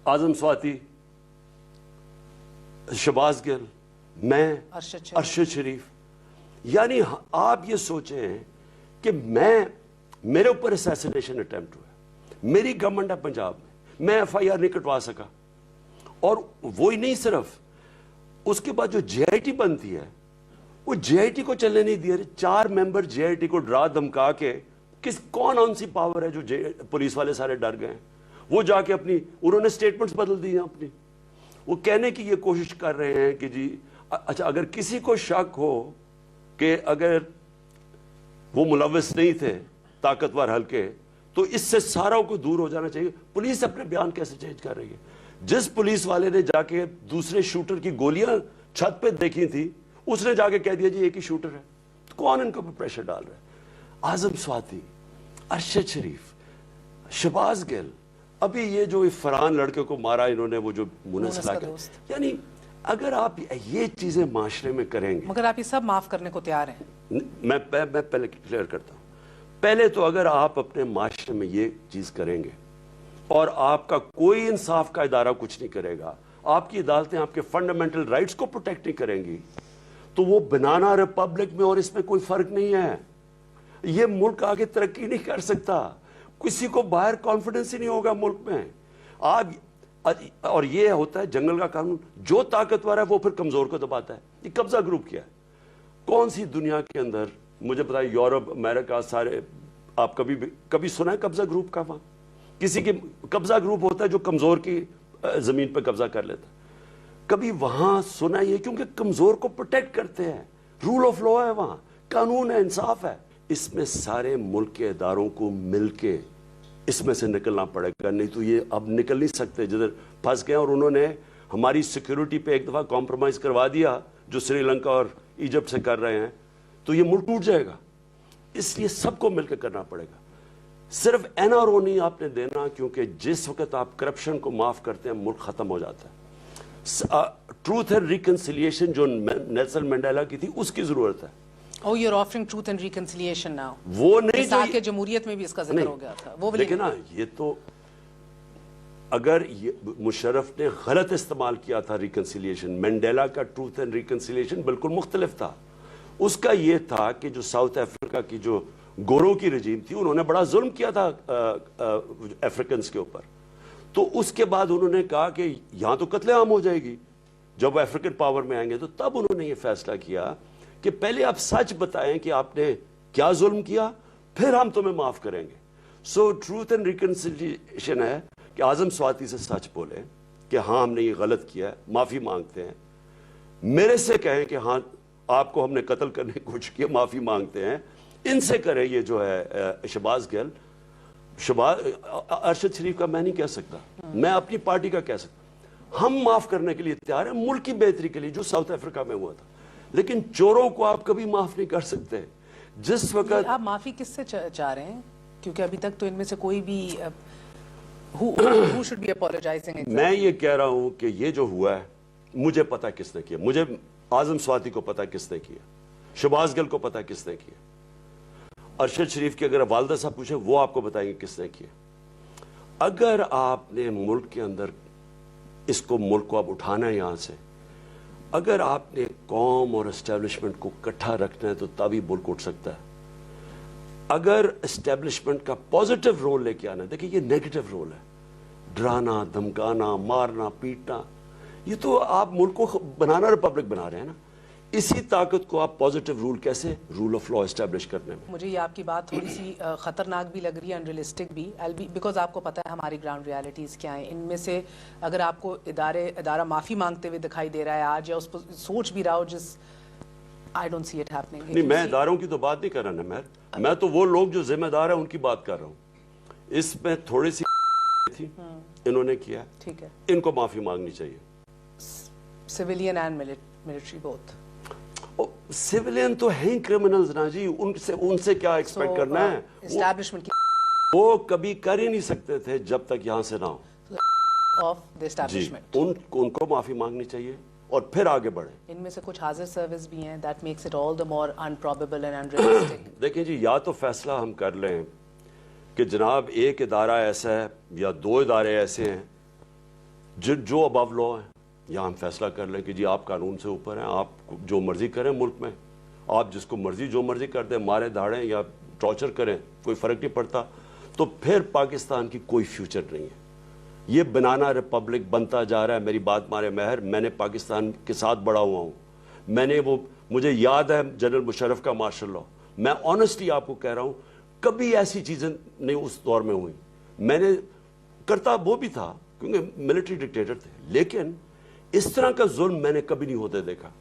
आजम स्वाति, शहबाज गिल, मैं, अरशद शरीफ। यानी आप ये सोचें कि मेरे ऊपर असैसिनेशन अटेम्प्ट हुआ, मेरी गवर्नमेंट है पंजाब में, मैं FIR नहीं कटवा सका। और वो ही नहीं, सिर्फ उसके बाद जो JIT बनती है, वो JIT को चलने नहीं दिया। 4 मेंबर JIT को डरा धमका के, कौन सी पावर है जो पुलिस वाले सारे डर गए। वो जाके उन्होंने स्टेटमेंट्स बदल दी हैं अपनी। वो कहने की ये कोशिश कर रहे हैं कि जी अच्छा, अगर किसी को शक हो कि अगर वो मुलव्वस नहीं थे ताकतवर हल्के, तो इससे सारों को दूर हो जाना चाहिए। पुलिस अपने बयान कैसे चेंज कर रही है? जिस पुलिस वाले ने जाके दूसरे शूटर की गोलियां छत पे देखी थी, उसने जाके कह दिया जी एक ही शूटर है। तो कौन इनके ऊपर प्रेशर डाल रहा है? आजम स्वाति, अरशद शरीफ, शहबाज गिल, अभी ये जो फरहान लड़के को मारा इन्होंने, वो जो मुनस लाके, यानी अगर आप ये चीजें माशरे में करेंगे। मगर आप ये सब माफ करने को तैयार हैं? मैं पहले क्लियर करता हूं। पहले तो अगर आप अपने माशरे में ये चीज करेंगे और आपका कोई इंसाफ का इदारा कुछ नहीं करेगा, आपकी अदालतें आपके फंडामेंटल राइट्स को प्रोटेक्ट नहीं करेंगी, तो वो बनाना रिपब्लिक में और इसमें कोई फर्क नहीं है। ये मुल्क आगे तरक्की नहीं कर सकता। किसी को बाहर कॉन्फिडेंस ही नहीं होगा मुल्क में। आप और ये होता है जंगल का कानून, जो ताकतवर है वो फिर कमजोर को दबाता है। ये कब्जा ग्रुप क्या है? कौन सी दुनिया के अंदर, मुझे पता है यूरोप, अमेरिका, सारे, आप कभी सुना है कब्जा ग्रुप का? वहां किसी के कब्जा ग्रुप होता है जो कमजोर की जमीन पर कब्जा कर लेता है। कभी वहां सुना ये? क्योंकि कमजोर को प्रोटेक्ट करते हैं, रूल ऑफ लॉ है वहां, कानून है, इंसाफ है। इसमें सारे मुल्क के इदारों को मिलके इसमें से निकलना पड़ेगा, नहीं तो ये अब निकल नहीं सकते। जिधर फंस गए और उन्होंने हमारी सिक्योरिटी पे एक दफा कॉम्प्रोमाइज करवा दिया, जो श्रीलंका और इजिप्ट से कर रहे हैं, तो ये मुल्क टूट जाएगा। इसलिए सबको मिलकर करना पड़ेगा। सिर्फ NRO नहीं आपने देना, क्योंकि जिस वक्त आप करप्शन को माफ करते हैं मुल्क खत्म हो जाता है। ट्रूथ एंड रिकंसिलिएशन जो नेल्सन मंडेला की थी, उसकी जरूरत है। Oh, you're offering truth and reconciliation now. वो नहीं जो कि जमहूरियत में भी इसका जिक्र हो गया था, वो लेकिन ना, ये तो अगर ये मुशर्रफ ने गलत इस्तेमाल किया था रिकंसिलिएशन, मंडेला का ट्रूथ एंड रिकंसिलिएशन बिल्कुल मुख्तलिफ था। उसका ये था कि जो साउथ अफ्रीका की जो गोरों की रजीम थी, उन्होंने बड़ा जुल्म किया था अफ्रीकन के ऊपर। तो उसके बाद उन्होंने कहा कि यहां तो कत्लेआम हो जाएगी, जब अफ्रीकन पावर में आएंगे। तो तब उन्होंने ये फैसला किया कि पहले आप सच बताएं कि आपने क्या जुल्म किया, फिर हम तुम्हें माफ करेंगे। सो ट्रूथ एंड रिकंसिलिएशन है कि आजम स्वाति से सच बोले कि हाँ हमने ये गलत किया है, माफी मांगते हैं। मेरे से कहें कि हाँ आपको हमने कत्ल करने की कोशिश की, माफी मांगते हैं। इनसे करें ये जो है शहबाज गिल, अरशद शरीफ का मैं नहीं कह सकता, मैं अपनी पार्टी का कह सकता। हम माफ करने के लिए तैयार हैं, मुल्क की बेहतरी के लिए, जो साउथ अफ्रीका में हुआ था। लेकिन चोरों को आप कभी माफ नहीं कर सकते। जिस वक्त आप माफी किससे चाह रहे हैं? क्योंकि अभी तक तो इनमें से कोई भी who should be apologizing exactly? मैं ये कह रहा हूं कि ये जो हुआ है, मुझे पता किसने किया। मुझे आजम स्वाति को पता किसने किया, शहबाज गिल को पता किसने किया, अरशद शरीफ की अगर वालदा साहब पूछे वो आपको बताएंगे किसने किया। अगर आपने मुल्क के अंदर मुल्क को आप उठाना है यहां से, अगर आपने कौम और एस्टेब्लिशमेंट को इकट्ठा रखना है, तो तभी मुल्क उठ सकता है। अगर एस्टेब्लिशमेंट का पॉजिटिव रोल लेके आना है, देखिए ये नेगेटिव रोल है, डराना, धमकाना, मारना, पीटना, ये तो आप मुल्क को बनाना, रिपब्लिक बना रहे हैं ना। इसी ताकत को आप पॉजिटिव रूल, कैसे रूल ऑफ लॉ एस्टेब्लिश करने में। मुझे ये आपकी बात थोड़ी सी खतरनाक भी लग रही है, अनरियलिस्टिक भी, बिकॉज आपको पता है हमारी ग्राउंड रियलिटीज़ क्या हैं। इनमें से अगर आपको इदारा माफ़ी मांगते हुए दिखाई दे रहा है आज, या उस पर सोच भी रहा हो, जिस I don't see it happening. नहीं, मैं इदारों की तो बात नहीं कर रहा ना, मैं तो वो लोग जो जिम्मेदार है उनकी बात कर रहा हूँ। इसमें थोड़ी सी थी, इन्होंने किया, ठीक है, इनको माफी मांगनी चाहिए। Civilian and military both. Civilian तो है ही क्रिमिनल्स ना जी, उनसे क्या एक्सपेक्ट करना है? एस्टैब्लिशमेंट वो कभी कर ही नहीं सकते थे जब तक यहाँ से ना हो ऑफ द एस्टैब्लिशमेंट। उनको माफी मांगनी चाहिए और फिर आगे बढ़े। इनमें से कुछ हाजिर सर्विस भी हैं, that makes it all the more unprobable and unrealistic. देखिए जी, या तो फैसला हम कर लें कि जनाब एक इदारा ऐसा है या दो इदारे ऐसे हैं جو ابو لا ہیں یا ہم فیصلہ کر لیں کہ جی آپ قانون سے اوپر ہیں, آپ جو مرضی کریں ملک میں, آپ جس کو مرضی جو مرضی کر دیں, مارے دھاڑیں یا ٹارچر کریں, کوئی فرق نہیں پڑتا, تو پھر پاکستان کی کوئی فیوچر نہیں ہے. یہ بنانا ریپبلک بنتا جا رہا ہے. میری بات مارے مہر, میں نے پاکستان کے ساتھ بڑا ہوا ہوں. میں نے مجھے یاد ہے جنرل مشرف کا مارشل لاء. میں آنیسٹلی آپ کو کہہ رہا ہوں, کبھی ایسی چیزیں نہیں اس دور میں ہوئی. میں نے کرتا وہ بھی تھا کیونکہ ملٹری ڈکٹیٹر تھے, لیکن اس طرح کا ظلم میں نے کبھی نہیں ہوتے دیکھا.